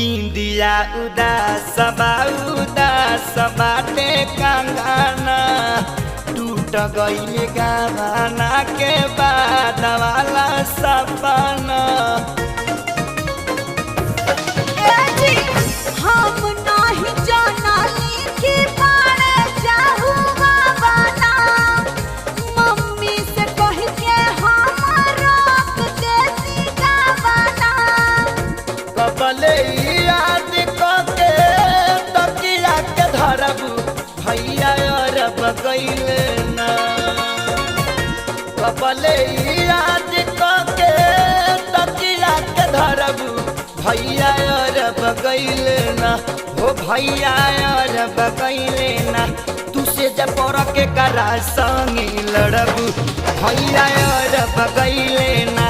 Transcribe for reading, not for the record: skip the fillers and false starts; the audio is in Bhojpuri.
बिंदिया उदास बाटे कंगना टूट गईल गावाना के बाद वाला सपना। हम नहीं जानली कि बाड़े जाहू बाबाना मम्मी से कह के हम रोक देती गावाना। कबले याद के तकिया के धरबू भैया अरब गईल ना। कबले याद के तकिया के धरबू भैया अरब गईल ना। हो भैया अरब गईल ना। तुसे जब के करा संगी लड़बू भैया अरब गईल ना।